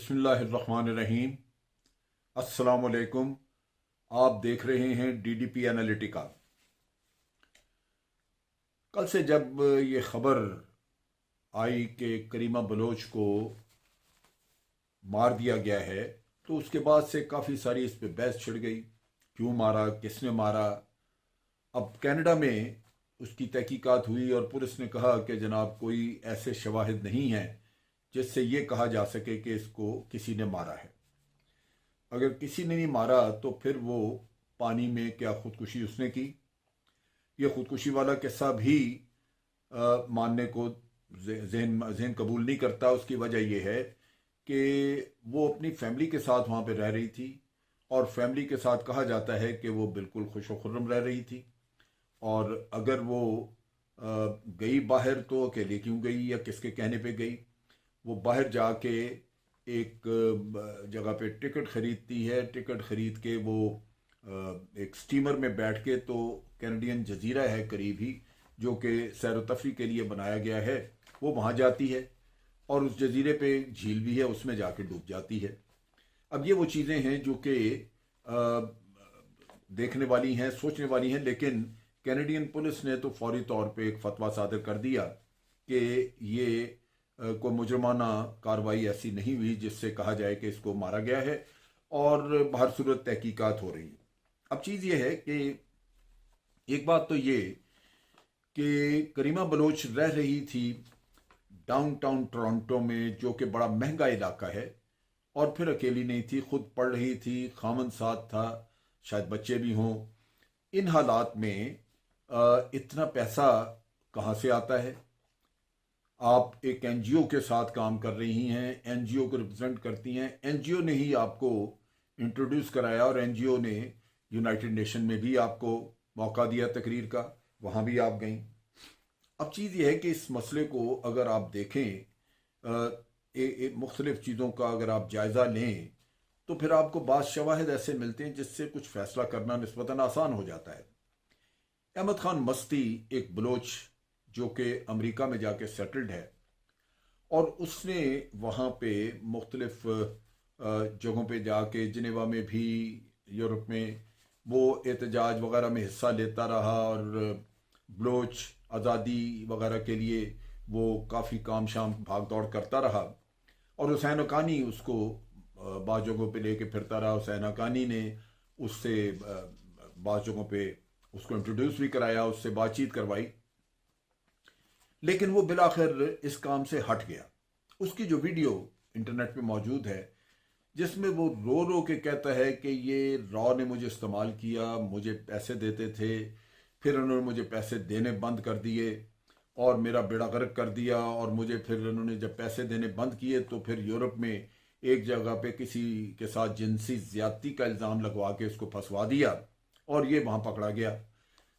बिस्मिल्लाहिर्रहमानिर्रहीम। अस्सलाम वालेकुम। आप देख रहे हैं डीडीपी एनालिटिका। कल से जब ये खबर आई कि करीमा बलोच को मार दिया गया है तो उसके बाद से काफ़ी सारी इस पे बहस छिड़ गई, क्यों मारा, किसने मारा। अब कनाडा में उसकी तहकीकात हुई और पुलिस ने कहा कि जनाब कोई ऐसे शवाहिद नहीं हैं जिससे ये कहा जा सके कि इसको किसी ने मारा है। अगर किसी ने नहीं मारा तो फिर वो पानी में क्या खुदकुशी उसने की। ये खुदकुशी वाला किस्सा भी मानने को जहन कबूल नहीं करता। उसकी वजह यह है कि वो अपनी फैमिली के साथ वहाँ पे रह रही थी और फैमिली के साथ कहा जाता है कि वो बिल्कुल खुश व खुर्रम रह रही थी। और अगर वो गई बाहर तो अकेले क्यों गई या किसके कहने पे गई। वो बाहर जाके एक जगह पे टिकट खरीदती है। टिकट खरीद के वो एक स्टीमर में बैठ के, तो कैनेडियन जजीरा है करीब ही जो कि सैर व तफरी के लिए बनाया गया है, वो वहाँ जाती है और उस जजीरे पे झील भी है, उसमें जाके डूब जाती है। अब ये वो चीज़ें हैं जो कि देखने वाली हैं, सोचने वाली हैं, लेकिन कैनेडियन पुलिस ने तो फौरी तौर पे एक फतवा सादर कर दिया कि ये कोई मुजरमाना कार्रवाई ऐसी नहीं हुई जिससे कहा जाए कि इसको मारा गया है और बाहर सूरत तहकीकात हो रही है। अब चीज़ ये है कि एक बात तो ये कि करीमा बलोच रह रही थी डाउनटाउन टोरंटो में, जो कि बड़ा महंगा इलाका है, और फिर अकेली नहीं थी, खुद पढ़ रही थी, खामन साथ था, शायद बच्चे भी हों। इन हालात में इतना पैसा कहाँ से आता है। आप एक एनजीओ के साथ काम कर रही हैं, एनजीओ को रिप्रेजेंट करती हैं, एनजीओ ने ही आपको इंट्रोड्यूस कराया और एनजीओ ने यूनाइटेड नेशन में भी आपको मौका दिया तकरीर का, वहाँ भी आप गईं। अब चीज़ ये है कि इस मसले को अगर आप देखें, मुख्तलिफ चीज़ों का अगर आप जायज़ा लें तो फिर आपको बाज़ शवाहिद ऐसे मिलते हैं जिससे कुछ फ़ैसला करना निस्बतन आसान हो जाता है। अहमद खान मस्ती एक बलोच जो कि अमेरिका में जाके सेटल्ड है और उसने वहाँ पे मुख्तलिफ जगहों पे जाके, जिनेवा में भी, यूरोप में, वो एहतजाज वगैरह में हिस्सा लेता रहा और बलोच आज़ादी वगैरह के लिए वो काफ़ी काम शाम भाग दौड़ करता रहा। और हुसैन हक्कानी उसको बाज़ जगहों पे लेके फिरता रहा। हुसैन हक्कानी ने उससे बाज़ जगहों पे उसको इंट्रोड्यूस भी कराया, उससे बातचीत करवाई, लेकिन वो बिलाखिर इस काम से हट गया। उसकी जो वीडियो इंटरनेट पे मौजूद है जिसमें वो रो रो के कहता है कि ये रॉ ने मुझे इस्तेमाल किया, मुझे पैसे देते थे, फिर उन्होंने मुझे पैसे देने बंद कर दिए और मेरा बेड़ा गर्क कर दिया, और मुझे फिर उन्होंने जब पैसे देने बंद किए तो फिर यूरोप में एक जगह पे किसी के साथ जिनसी ज्यादती का इल्ज़ाम लगवा के उसको फंसवा दिया और ये वहाँ पकड़ा गया।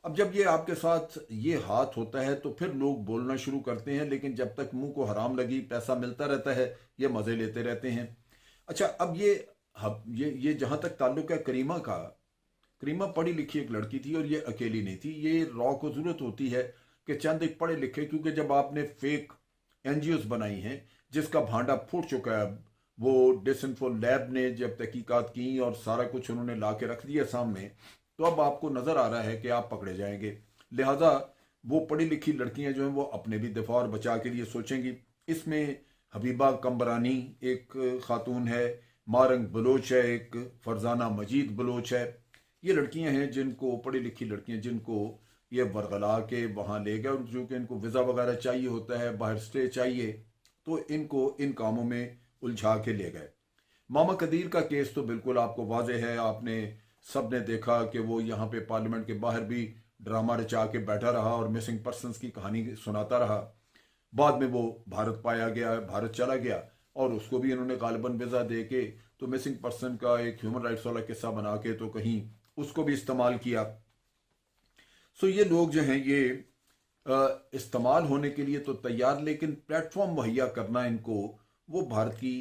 अब जब ये आपके साथ ये हाथ होता है तो फिर लोग बोलना शुरू करते हैं, लेकिन जब तक मुंह को हराम लगी, पैसा मिलता रहता है, ये मज़े लेते रहते हैं। अच्छा, अब ये जहाँ तक ताल्लुक है करीमा का, करीमा पढ़ी लिखी एक लड़की थी और ये अकेली नहीं थी। ये रॉ को ज़रूरत होती है कि चंद एक पढ़े लिखे, क्योंकि जब आपने फेक एनजीओज बनाई हैं जिसका भांडा फूट चुका है, वो डिसइंफो लैब ने जब तहकीकात की और सारा कुछ उन्होंने ला के रख दिया सामने, तो अब आपको नज़र आ रहा है कि आप पकड़े जाएंगे। लिहाजा वो पढ़ी लिखी लड़कियां जो हैं वो अपने भी दफा और बचा के लिए सोचेंगी। इसमें हबीबा कंबरानी एक खातून है, मारंग बलोच है एक, फरजाना मजीद बलोच है। ये लड़कियां हैं जिनको, पढ़ी लिखी लड़कियां जिनको ये वरगला के वहाँ ले गए, और जो कि इनको वीज़ा वगैरह चाहिए होता है, बाहर स्टे चाहिए, तो इनको इन कामों में उलझा के ले गए। मामा कदीर का केस तो बिल्कुल आपको वाजे है, आपने सब ने देखा कि वो यहाँ पे पार्लियामेंट के बाहर भी ड्रामा रचा के बैठा रहा और मिसिंग पर्सनस की कहानी सुनाता रहा। बाद में वो भारत पाया गया, भारत चला गया और उसको भी इन्होंने गालिबन वीज़ा दे के तो मिसिंग पर्सन का एक ह्यूमन राइट्स वाला किस्सा बना के तो कहीं उसको भी इस्तेमाल किया। सो ये लोग जो हैं ये इस्तेमाल होने के लिए तो तैयार, लेकिन प्लेटफॉर्म मुहैया करना इनको, वो भारत की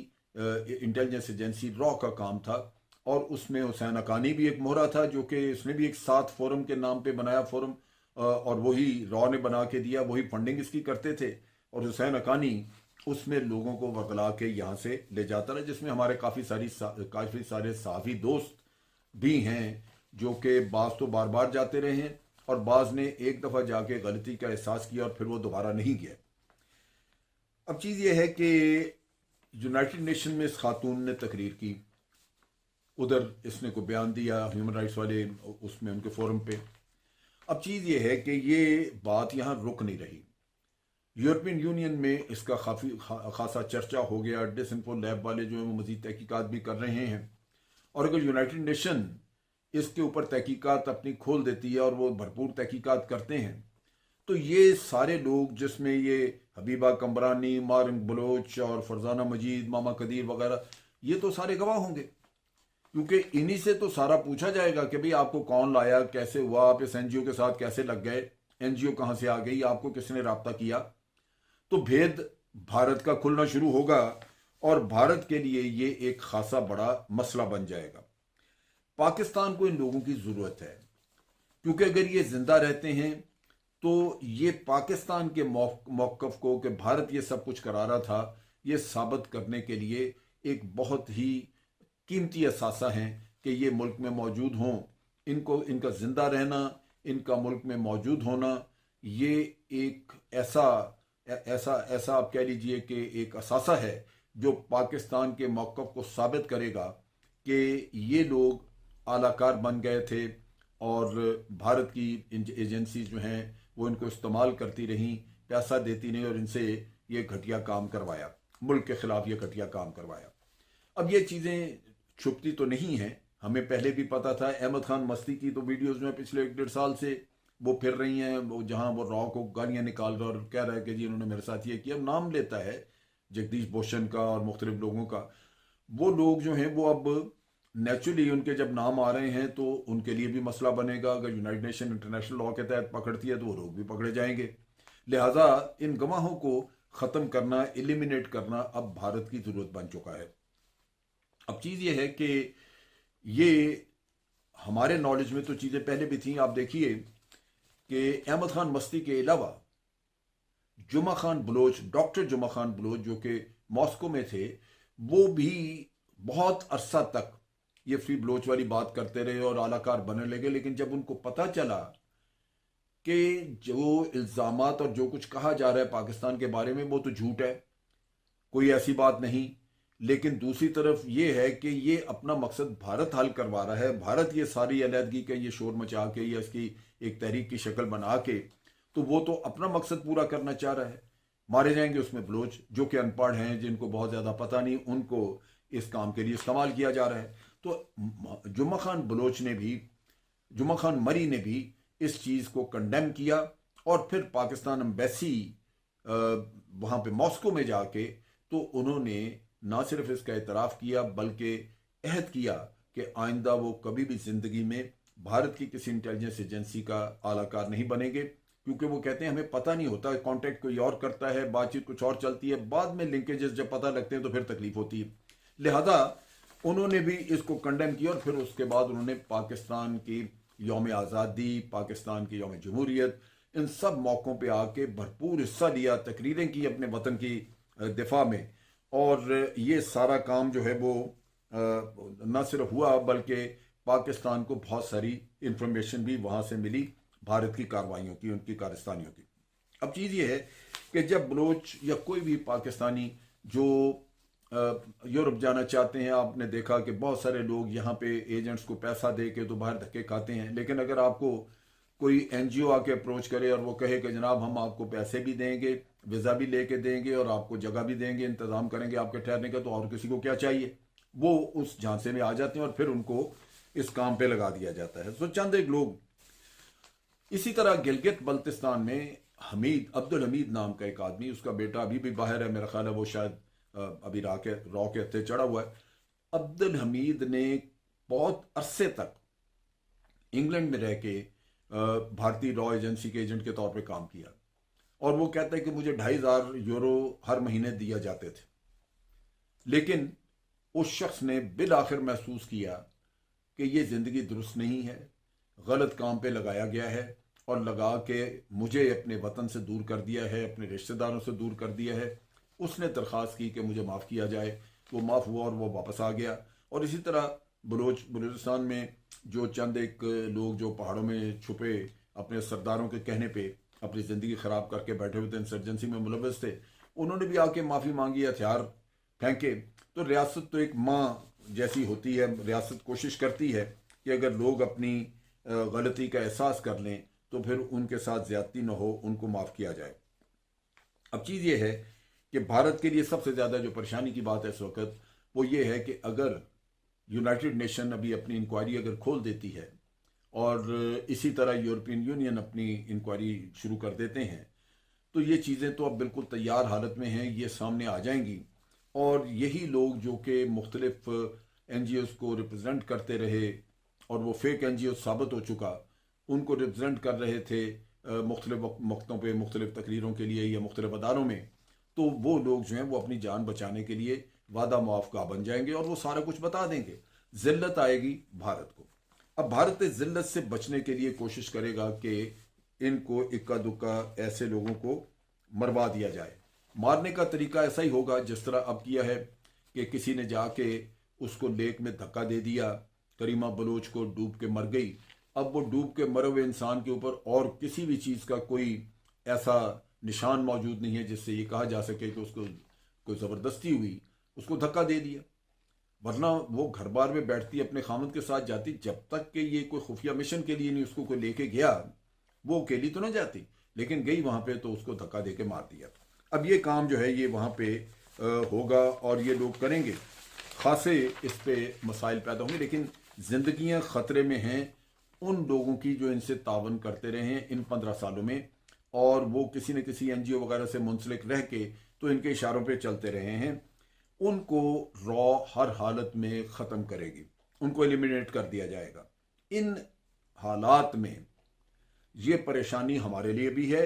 इंटेलिजेंस एजेंसी रॉ का काम था। और उसमें हुसैन हक्कानी भी एक मोहरा था, जो कि उसने भी एक साथ फोरम के नाम पे बनाया फोरम, और वही रॉ ने बना के दिया, वही फंडिंग इसकी करते थे। और हुसैन हक्कानी उसमें लोगों को वगला के यहाँ से ले जाता रहा, जिसमें हमारे काफ़ी सारे साफी दोस्त भी हैं जो कि बाज तो बार बार जाते रहे हैं और बाज ने एक दफ़ा जाके गलती का एहसास किया और फिर वो दोबारा नहीं गया। अब चीज़ ये है कि यूनाइटेड नेशन में इस खातून ने तकरीर की, उधर इसने को बयान दिया ह्यूमन राइट्स वाले उसमें उनके फोरम पे। अब चीज़ ये है कि ये बात यहाँ रुक नहीं रही। यूरोपियन यूनियन में इसका काफ़ी खासा चर्चा हो गया। डिसइंफो लैब वाले जो हैं वो मज़ीद तहकीकात भी कर रहे हैं, और अगर यूनाइटेड नेशन इसके ऊपर तहकीकात अपनी खोल देती है और वो भरपूर तहकीकात करते हैं, तो ये सारे लोग जिसमें ये हबीबा कमरानी, मारिन बलोच और फरजाना मजीद, मामा कदीर वगैरह, ये तो सारे गवाह होंगे, क्योंकि इन्हीं से तो सारा पूछा जाएगा कि भाई आपको कौन लाया, कैसे हुआ, आप इस एनजीओ के साथ कैसे लग गए, एनजीओ कहाँ से आ गई, आपको किसने राब्ता किया। तो भेद भारत का खुलना शुरू होगा और भारत के लिए ये एक खासा बड़ा मसला बन जाएगा। पाकिस्तान को इन लोगों की ज़रूरत है, क्योंकि अगर ये जिंदा रहते हैं तो ये पाकिस्तान के मौक़िफ़ को कि भारत ये सब कुछ करा रहा था, ये साबित करने के लिए एक बहुत ही कीमती असासा हैं कि ये मुल्क में मौजूद हों। इनको इनका ज़िंदा रहना, इनका मुल्क में मौजूद होना, ये एक ऐसा ऐसा ऐसा आप कह लीजिए कि एक असासा है जो पाकिस्तान के मौक़िफ़ को साबित करेगा कि ये लोग आलाकार बन गए थे और भारत की एजेंसी जो हैं वो इनको इस्तेमाल करती रहीं, पैसा देती नहीं और इनसे ये घटिया काम करवाया, मुल्क के ख़िलाफ़ ये घटिया काम करवाया। अब ये चीज़ें छुपती तो नहीं हैं, हमें पहले भी पता था। अहमद खान मस्ती की तो वीडियोस में पिछले 1-1.5 साल से वो फिर रही हैं, वो जहां वो रॉ को गालियां निकाल रहा और कह रहा है कि जी इन्होंने मेरे साथ ये किया, नाम लेता है जगदीश बोशन का और मुख्तलिफ लोगों का। वो लोग जो हैं वो अब नेचुरली उनके जब नाम आ रहे हैं तो उनके लिए भी मसला बनेगा। अगर यूनाइटेड नेशन इंटरनेशनल लॉ के तहत पकड़ती है तो वो लोग भी पकड़े जाएंगे। लिहाजा इन गवाहों को ख़त्म करना, एलिमिनेट करना अब भारत की ज़रूरत बन चुका है। अब चीज़ ये है कि ये हमारे नॉलेज में तो चीज़ें पहले भी थी। आप देखिए कि अहमद खान मस्ती के अलावा जुमा खान बलोच, डॉक्टर जुमा खान बलोच जो कि मॉस्को में थे, वो भी बहुत अरसा तक ये फ्री बलोच वाली बात करते रहे और आलाकार बनने लगे। लेकिन जब उनको पता चला कि जो इल्ज़ामात और जो कुछ कहा जा रहा है पाकिस्तान के बारे में वो तो झूठ है, कोई ऐसी बात नहीं, लेकिन दूसरी तरफ ये है कि ये अपना मकसद भारत हल करवा रहा है, भारत ये सारी अलहदगी का ये शोर मचा के या इसकी एक तहरीक की शक्ल बना के, तो वो तो अपना मकसद पूरा करना चाह रहा है। मारे जाएंगे उसमें बलोच जो कि अनपढ़ हैं, जिनको बहुत ज़्यादा पता नहीं, उनको इस काम के लिए इस्तेमाल किया जा रहा है। तो जुमा खान बलोच ने भी, जुमा खान मरी ने भी इस चीज़ को कंडेम किया और फिर पाकिस्तान एम्बेसी वहाँ पे मॉस्को में जाके तो उन्होंने ना सिर्फ इसका एतराफ़ किया बल्कि अहद किया कि आइंदा वो कभी भी ज़िंदगी में भारत की किसी इंटेलिजेंस एजेंसी का आलाकार नहीं बनेंगे, क्योंकि वो कहते हैं हमें पता नहीं होता, कांटेक्ट कोई और करता है, बातचीत कुछ और चलती है, बाद में लिंकेजेस जब पता लगते हैं तो फिर तकलीफ होती है। लिहाजा उन्होंने भी इसको कंडेम किया और फिर उसके बाद उन्होंने पाकिस्तान की यौम आज़ादी, पाकिस्तान की यौम जमहूरियत, इन सब मौक़ों पर आके भरपूर हिस्सा लिया, तकरीरें की अपने वतन की दिफा में। और ये सारा काम जो है वो न सिर्फ हुआ बल्कि पाकिस्तान को बहुत सारी इंफॉर्मेशन भी वहाँ से मिली भारत की कार्रवाइयों की, उनकी कारस्तानियों की। अब चीज़ ये है कि जब बलोच या कोई भी पाकिस्तानी जो यूरोप जाना चाहते हैं, आपने देखा कि बहुत सारे लोग यहाँ पे एजेंट्स को पैसा दे के तो बाहर धक्के खाते हैं। लेकिन अगर आपको कोई एनजीओ आके अप्रोच करे और वो कहे कि जनाब हम आपको पैसे भी देंगे, वीज़ा भी लेके देंगे और आपको जगह भी देंगे, इंतज़ाम करेंगे आपके ठहरने का, तो और किसी को क्या चाहिए, वो उस झांसे में आ जाते हैं और फिर उनको इस काम पे लगा दिया जाता है। तो चंद एक लोग इसी तरह गिलगित बल्तिस्तान में अब्दुल हमीद नाम का एक आदमी, उसका बेटा अभी भी बाहर है, मेरा ख्याल है वो शायद अभी रॉ के हत्थे चढ़ा हुआ है। अब्दुल हमीद ने बहुत अरसे तक इंग्लैंड में रह के भारतीय रॉ एजेंसी के एजेंट के तौर पे काम किया और वो कहता है कि मुझे 2,500 यूरो हर महीने दिया जाते थे। लेकिन उस शख्स ने बिल आखिर महसूस किया कि ये ज़िंदगी दुरुस्त नहीं है, गलत काम पे लगाया गया है और लगा के मुझे अपने वतन से दूर कर दिया है, अपने रिश्तेदारों से दूर कर दिया है। उसने दरख्वास्त की कि मुझे माफ़ किया जाए, वो माफ़ हुआ और वो वापस आ गया। और इसी तरह बलूचिस्तान में जो चंद एक लोग जो पहाड़ों में छुपे अपने सरदारों के कहने पे अपनी ज़िंदगी ख़राब करके बैठे हुए थे, इंसर्जेंसी में मुलव्वस थे, उन्होंने भी आके माफ़ी मांगी, हथियार फेंके। तो रियासत तो एक माँ जैसी होती है, रियासत कोशिश करती है कि अगर लोग अपनी गलती का एहसास कर लें तो फिर उनके साथ ज़्यादती न हो, उनको माफ़ किया जाए। अब चीज़ ये है कि भारत के लिए सबसे ज़्यादा जो परेशानी की बात है इस वक्त वो ये है कि अगर यूनाइटेड नेशन अभी अपनी इंक्वायरी अगर खोल देती है और इसी तरह यूरोपियन यूनियन अपनी इंक्वायरी शुरू कर देते हैं, तो ये चीज़ें तो अब बिल्कुल तैयार हालत में हैं, ये सामने आ जाएंगी। और यही लोग जो कि मुख्तलिफ NGOs को रिप्रेजेंट करते रहे और वो फेक NGO साबित हो चुका, उनको रिप्रेजेंट कर रहे थे मुख्तलिफ वक्तों पर मुख्तलिफ तकरीरों के लिए या मुख्तलिफ अदारों में, तो वो लोग जो हैं वो अपनी जान बचाने के लिए वादा मुआफ़ा बन जाएंगे और वो सारा कुछ बता देंगे। जिल्लत आएगी भारत को। अब भारत इस जिल्लत से बचने के लिए कोशिश करेगा कि इनको इक्का दुक्का ऐसे लोगों को मरवा दिया जाए। मारने का तरीका ऐसा ही होगा जिस तरह अब किया है कि किसी ने जाके उसको लेक में धक्का दे दिया, करीमा बलोच को डूब के मर गई। अब वो डूब के मरे हुए इंसान के ऊपर और किसी भी चीज़ का कोई ऐसा निशान मौजूद नहीं है जिससे ये कहा जा सके कि उसको कोई ज़बरदस्ती हुई, उसको धक्का दे दिया। वरना वो घर बार में बैठती, अपने खामद के साथ जाती, जब तक कि ये कोई खुफिया मिशन के लिए नहीं उसको कोई लेके गया, वो अकेली तो ना जाती, लेकिन गई वहां पे तो उसको धक्का दे के मार दिया। अब ये काम जो है ये वहां पे होगा और ये लोग करेंगे, खासे इस पे मसाइल पैदा होंगे, लेकिन जिंदगियां खतरे में हैं उन लोगों की जो इनसे तावन करते रहे हैं इन 15 सालों में, और वो किसी न किसी NGO वगैरह से मुंसलिक रह के तो इनके इशारों पे चलते रहे हैं। उनको रॉ हर हालत में ख़त्म करेगी, उनको एलिमिनेट कर दिया जाएगा। इन हालात में ये परेशानी हमारे लिए भी है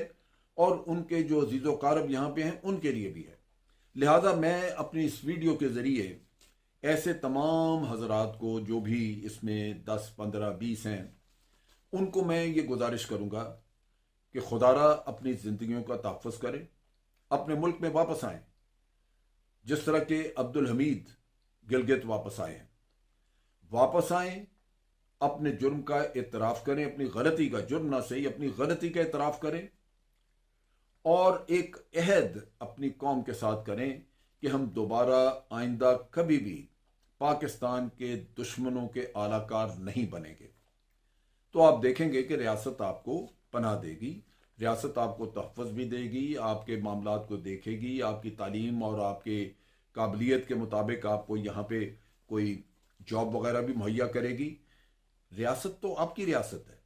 और उनके जो अजीज़ो कारब यहाँ पे हैं उनके लिए भी है। लिहाजा मैं अपनी इस वीडियो के ज़रिए ऐसे तमाम हजरात को जो भी इसमें 10, 15, 20 हैं, उनको मैं ये गुजारिश करूँगा कि खुदारा अपनी ज़िंदगियों का तहफ़्फ़ुज़ करें, अपने मुल्क में वापस आएँ जिस तरह के अब्दुल हमीद गिलगित वापस आए हैं। वापस आएँ, अपने जुर्म का एतराफ़ करें, अपनी गलती का, जुर्म ना सही, अपनी गलती का एतराफ़ करें और एक अहद अपनी कौम के साथ करें कि हम दोबारा आइंदा कभी भी पाकिस्तान के दुश्मनों के आलाकार नहीं बनेंगे। तो आप देखेंगे कि रियासत आपको पनाह देगी, रियासत आपको तहफ़्फ़ुज़ भी देगी, आपके मामलात को देखेगी, आपकी तालीम और आपके काबिलियत के मुताबिक आपको यहाँ पे कोई जॉब वगैरह भी मुहैया करेगी। रियासत तो आपकी रियासत है,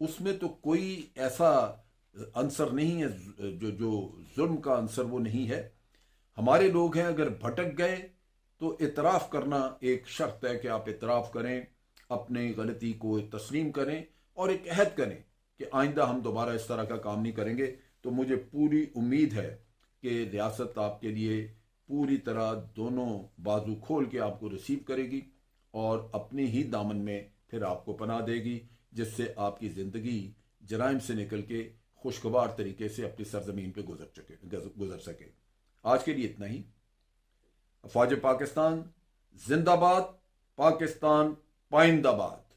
उसमें तो कोई ऐसा अंसर नहीं है जो जो जुल्म का अंसर वो नहीं है। हमारे लोग हैं, अगर भटक गए तो इतराफ़ करना एक शर्त है कि आप इतराफ़ करें, अपने गलती को तस्लीम करें और एक अहद करें कि आइंदा हम दोबारा इस तरह का काम नहीं करेंगे। तो मुझे पूरी उम्मीद है कि रियासत आपके लिए पूरी तरह दोनों बाजू खोल के आपको रिसीव करेगी और अपने ही दामन में फिर आपको पनाह देगी, जिससे आपकी ज़िंदगी जराइम से निकल के खुशगवार तरीके से अपनी सरजमीन पे गुजर सके। आज के लिए इतना ही। अफवाज पाकिस्तान जिंदाबाद, पाकिस्तान पाइंदाबाद।